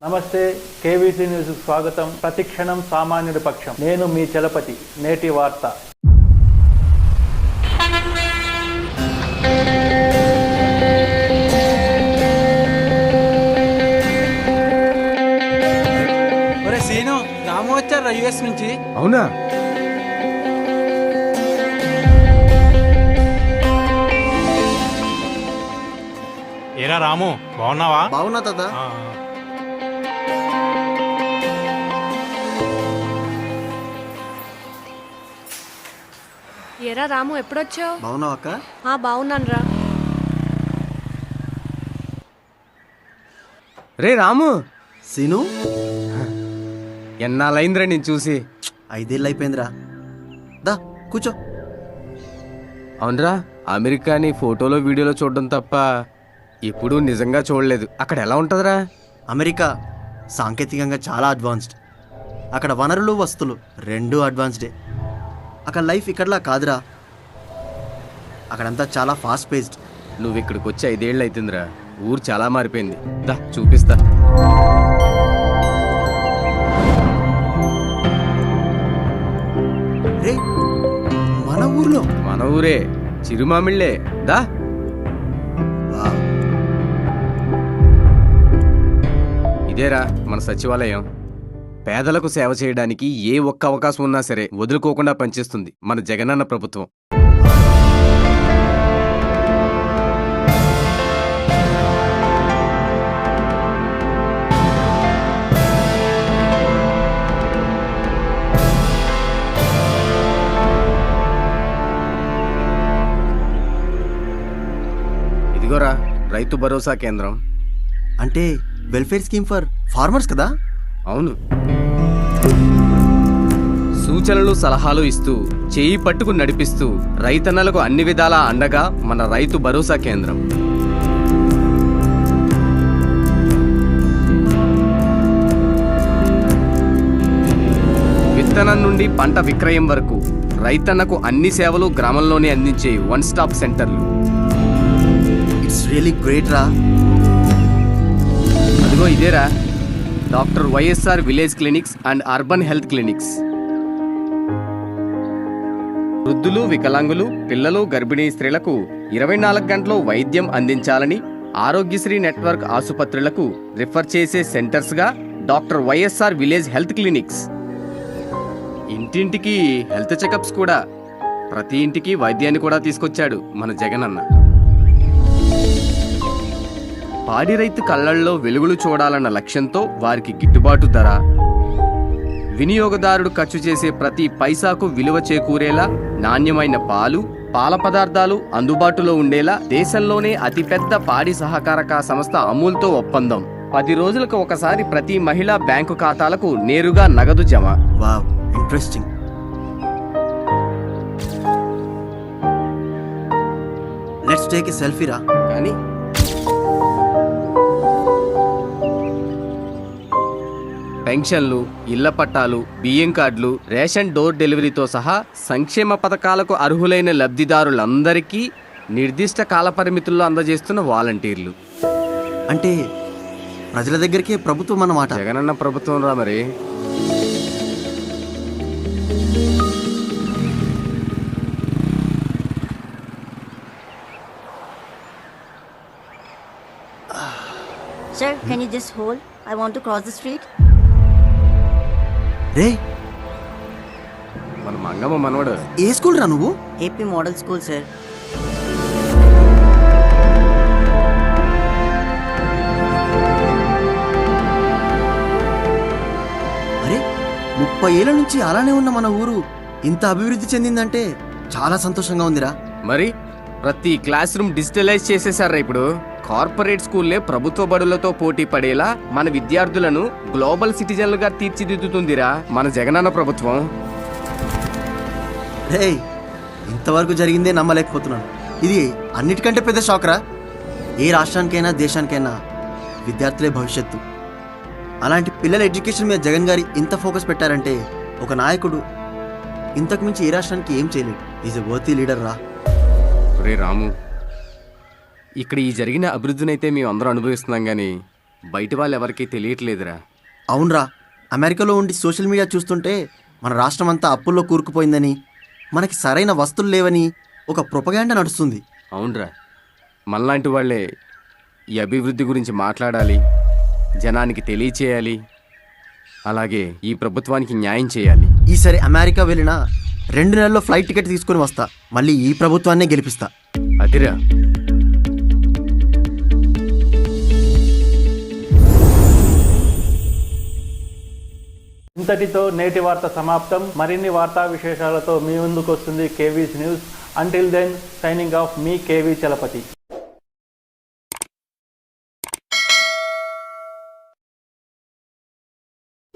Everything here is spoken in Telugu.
నమస్తే, కేవీసీ న్యూస్ స్వాగతం. ప్రతిక్షణం సామాన్యుడి పక్షం. నేను మీ చలపతి. నేటి వార్త. ఒరే సీను, రాము వచ్చారు యుఎస్ నుంచి. అవునా? ఏరా రాము, బాగున్నావా? బాగున్నా తాత. ఏరా రాము, ఎప్పుడొచ్చావు? బాగున్నావా అక్క? బాగున్నాను రా. రే రాము, సీను, ఎన్నాళ్ళైందిరా నేను చూసి? 5 ఏళ్ళు అయిపోయిందిరా. దా కూర్చో. అవునరా, అమెరికాని ఫోటోలో వీడియోలో చూడడం తప్ప ఎప్పుడూ నిజంగా చూడలేదు. అక్కడ ఎలా ఉంటుందిరా? అమెరికా సాంకేతికంగా చాలా అడ్వాన్స్డ్. అక్కడ వనరులు వస్తువులు రెండూ అడ్వాన్స్డే. అక్కడ లైఫ్ ఇక్కడలా కాదురా. అక్కడంతా చాలా ఫాస్ట్ పేస్డ్. నువ్వు ఇక్కడికి వచ్చి 5 ఏళ్ళు అవుతుందిరా. ఊరు చాలా మారిపోయింది. దా చూపిస్తా. రే, మన ఊర్లో. మన ఊరే, చిరుమామిళ్ళే. దా. వావ్. ఇదేరా మన సచివాలయం. పేదలకు సేవ చేయడానికి ఏ ఒక్క అవకాశం ఉన్నా సరే వదులుకోకుండా పనిచేస్తుంది మన జగనన్న ప్రభుత్వం. ఇదిగోరా రైతు భరోసా కేంద్రం. అంటే వెల్ఫేర్ స్కీమ్ ఫర్ ఫార్మర్స్ కదా? అవును. సూచనలు సలహాలు ఇస్తూ చేయి పట్టుకు నడిపిస్తూ రైతన్నలకు అన్ని విధాలా అండగా మన రైతు భరోసా కేంద్రం. విత్తనం నుండి పంట విక్రయం వరకు రైతన్నకు అన్ని సేవలు గ్రామంలోనే అందించే వన్ స్టాప్ సెంటర్లు. ఇట్స్ రియలీ గ్రేట్ రా. అదిగో ఇదేరా doctor YSR village clinics and urban health clinics. వృద్ధులు, వికలాంగులు, పిల్లలు, గర్భిణీ స్త్రీలకు 24 గంటలు వైద్యం అందించాలని ఆరోగ్యశ్రీ నెట్వర్క్ ఆసుపత్రులకు రిఫర్ చేసే సెంటర్స్గా doctor YSR village health clinics. ఇంటింటికి హెల్త్ చెకప్స్ కూడా. ప్రతి ఇంటికి వైద్యాన్ని కూడా తీసుకొచ్చాడు మన జగనన్న. పాడి రైతు కళ్ళల్లో వెలుగులు చూడాలన్న లక్ష్యంతో వారికి గిట్టుబాటు ధర, వినియోగదారుడు ఖర్చు చేసే ప్రతి పైసాకు విలువ చేకూరేలా నాణ్యమైన పాలు, పాల పదార్థాలు అందుబాటులో ఉండేలా దేశంలోనే అతిపెద్ద పాడి సహకారక సంస్థ అమూల్తో ఒప్పందం. 10 రోజులకు ఒకసారి ప్రతి మహిళా బ్యాంకు ఖాతాలకు నేరుగా నగదు జమ. Wow, interesting. Let's take a selfie రా. కానీ పెన్షన్లు, ఇళ్ల పట్టాలు, బియ్యం కార్డులు, రేషన్ డోర్ డెలివరీతో సహా సంక్షేమ పథకాలకు అర్హులైన లబ్ధిదారులందరికీ నిర్దిష్ట కాలపరిమితుల్లో అందజేస్తున్న వాలంటీర్లు. అంటే ప్రజల దగ్గరికే ప్రభుత్వం అన్నమాట. జగనన్న ప్రభుత్వం రా మరి. Sir, can you just hold? I want to cross the street. రే, మన మంగమ్మ మనవడు. ఏ స్కూల్ రా నువ్వు? AP Model School, sir. అరే, 30 ఏళ్ల నుంచి అలానే ఉన్న మన ఊరు ఇంత అభివృద్ధి చెందిందంటే చాలా సంతోషంగా ఉందిరా. మరి ప్రతి క్లాస్ రూమ్ డిజిటలైజ్ చేసేసారా ఇప్పుడు. కార్పొరేట్ స్కూల్లే ప్రభుత్వ బడులతో పోటీ పడేలా మన విద్యార్థులను గ్లోబల్ సిటిజన్లుగా తీర్చిదిద్దుతుందిరా మన జగనన్న ప్రభుత్వం. రే, ఇంతవరకు జరిగిందే నమ్మలేకపోతున్నాను. ఇది అన్నిటికంటే పెద్ద షాక్ రా. ఏ రాష్ట్రానికైనా దేశానికైనా విద్యార్థులే భవిష్యత్తు. అలాంటి పిల్లల ఎడ్యుకేషన్ మీద జగన్ గారి ఇంత ఫోకస్ పెట్టారంటే ఒక నాయకుడు ఇంతకు మించి ఏ రాష్ట్రానికి ఏం చేయలేడు. ఈజ్ ఎ వర్తీ లీడర్ రా. రే రాము, ఇక్కడ ఈ జరిగిన అభివృద్ధినైతే మేము అందరూ అనుభవిస్తున్నాం, కానీ బయట వాళ్ళు ఎవరికీ తెలియట్లేదురా. అవునరా, అమెరికాలో ఉండి సోషల్ మీడియా చూస్తుంటే మన రాష్ట్రం అంతా అప్పుల్లో కూరుకుపోయిందని, మనకి సరైన వస్తువులు లేవని ఒక ప్రొపగాండా నడుస్తుంది. అవునరా, మనలాంటి వాళ్ళే ఈ అభివృద్ధి గురించి మాట్లాడాలి, జనానికి తెలియచేయాలి, అలాగే ఈ ప్రభుత్వానికి న్యాయం చేయాలి. ఈసారి అమెరికా వెళ్ళినా 2 నెలల్లో ఫ్లైట్ టికెట్ తీసుకొని వస్తా, మళ్ళీ ఈ ప్రభుత్వాన్నే గెలిపిస్తా. అదిరా. ఇంతటితో నేటి వార్త సమాప్తం. మరిన్ని వార్తా విశేషాలతో మీ ముందుకు వస్తుంది KV's news. Until then, signing off మీ కేవీ చలపతి.